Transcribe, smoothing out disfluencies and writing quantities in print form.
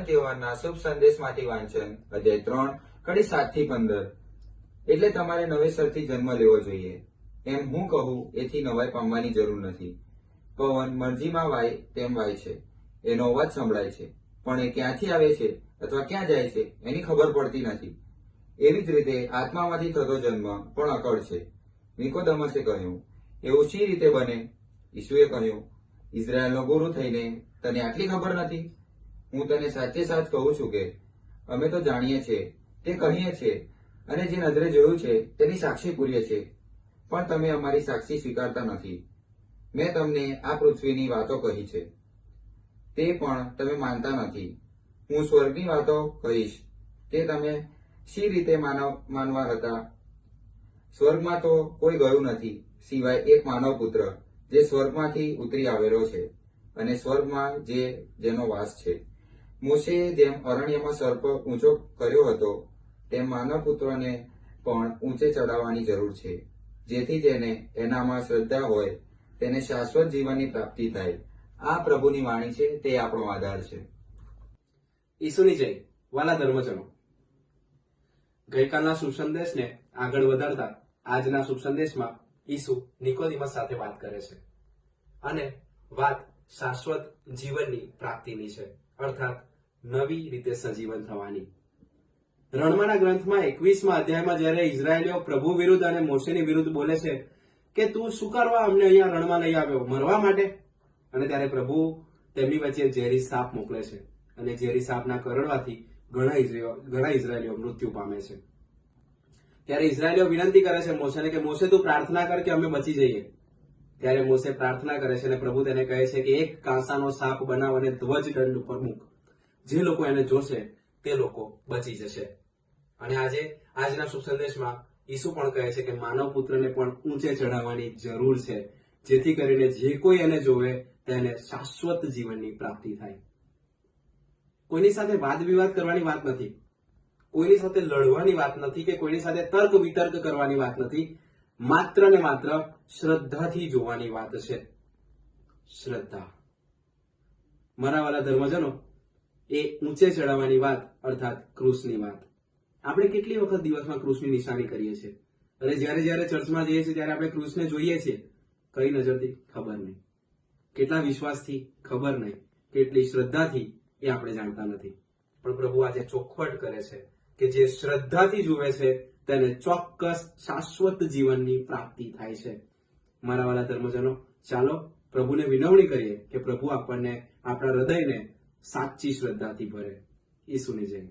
તહેવારના શુભ સંદેશમાંથી વાંચન, અધ્યાય 3, કડી 7 થી 15. એટલે તમારે નવેસરથી જન્મ લેવો જોઈએ. એમ હું કહું એથી નવાઈ પામવાની જરૂર નથી. પવન મરજીમાં વાય તેમ વાય છે, એનો અવાજ સંભળાય છે, પણ એ ક્યાંથી આવે છે અથવા ક્યાં જાય છે એની ખબર પડતી નથી. એવી જ રીતે આત્મામાંથી થતો જન્મ પણ અકળ છે. નિકોદેમસે કહ્યું, એવું શી રીતે બને? ઈસુએ કહ્યું, ઇઝરાયલનો ગુરુ થઈને તને આટલી ખબર નથી? હું તને સાચે સાચ કહું છું કે અમે તો જાણીએ છીએ, તે કહીએ છીએ, અને જે નજરે જોયું છે તેની સાક્ષી પૂરીએ છીએ, પણ તમે અમારી સાક્ષી સ્વીકારતા નથી. મેં તમને આ પૃથ્વીની વાતો કહી છે, તે પણ તમે માનતા નથી. હું સ્વર્ગની વાતો કહીશ, તે તમે શી રીતે માનવા હતા? સ્વર્ગમાં તો કોઈ ગયું નથી, સિવાય એક માનવ પુત્ર, જે સ્વર્ગમાંથી ઉતરી આવેલો છે, અને સ્વર્ગમાં જેનો વાસ છે. મોશેએ જેમ અરણ્યમાં સર્પ ઊંચો કર્યો હતો, તેમ માનવ પુત્રને પણ ઊંચે ચડાવવાની જરૂર છે, જેથી જેને એનામાં શ્રદ્ધા હોય તેને શાશ્વત જીવનની પ્રાપ્તિ થાય. આ પ્રભુની વાણી છે, તે આપણો આધાર છે. ઈસુની જય. વાલા ધર્મજનો, ગઈકાલના શુભ સંદેશને આગળ વધારતા આજના શુભ સંદેશમાં ઈસુ નિકોદેમસ સાથે વાત કરે છે, અને વાત શાશ્વત જીવનની પ્રાપ્તિની છે, અર્થાત નવી રીતે સજીવન થવાની. રણમાના ગ્રંથમાં 21મા અધ્યાયમાં જ્યારે ઇઝરાયેલીઓ પ્રભુ વિરુદ્ધ અને મોશેની વિરુદ્ધ બોલે છે કે તું શું કરવા અમને અહીંયા રણમાં લઈ આવ્યો, મરવા માટે? અને ત્યારે પ્રભુ તેમની વચ્ચે ઝેરી સાપ મોકલે છે, અને ઝેરી સાપના કરડવાથી ઘણા ઇઝરાયેલીઓ મૃત્યુ પામે છે. ત્યારે ઇઝરાયેલીઓ વિનંતી કરે છે મોશેને કે મોશે તું પ્રાર્થના કર કે અમે બચી જઈએ. ત્યારે મોશે પ્રાર્થના કરે છે અને પ્રભુ તેને કહે છે કે એક કાંસાનો સાપ બનાવ અને ધ્વજ દંડ ઉપર મૂક. જે લોકો એને જોશે તે લોકો બચી જશે. અને આજના શુભ સંદેશમાં ઈસુ પણ કહે છે કે માનવ પુત્રને પણ ઊંચે ચઢાવવાની જરૂર છે, જેથી કરીને જે કોઈ એને જોવે તેને શાશ્વત જીવનની પ્રાપ્તિ થાય. કોઈની સાથે વાદ વિવાદ કરવાની વાત નથી, કોઈની સાથે લડવાની વાત નથી, કે કોઈની સાથે તર્ક વિતર્ક કરવાની વાત નથી. માત્ર ને માત્ર શ્રદ્ધાથી જોવાની વાત છે. શ્રદ્ધા. મારા વાલા ધર્મજનો, એ ઊંચે ચડાવવાની વાત અર્થાત ક્રૂસની વાત. આપણે કેટલી વખત દિવસમાં ક્રૂસની નિશાની કરીએ છીએ, અને જ્યારે ચર્ચમાં જઈએ છીએ ત્યારે આપણે ક્રૂસને જોઈએ છીએ. કઈ નજરથી? ખબર નહીં. કેટલા વિશ્વાસથી? ખબર નહીં. કેટલી શ્રદ્ધાથી? એ આપણે જાણતા નથી. પણ પ્રભુ આજે ચોખવટ કરે છે કે જે શ્રદ્ધાથી જુએ છે તેને ચોક્કસ શાશ્વત જીવનની પ્રાપ્તિ થાય છે. મારા વાલા ધર્મજનો, ચાલો પ્રભુને વિનવણી કરીએ કે પ્રભુ આપણને આપણા હૃદયને સાચી શ્રદ્ધાથી ભરે. ઈસુની જય.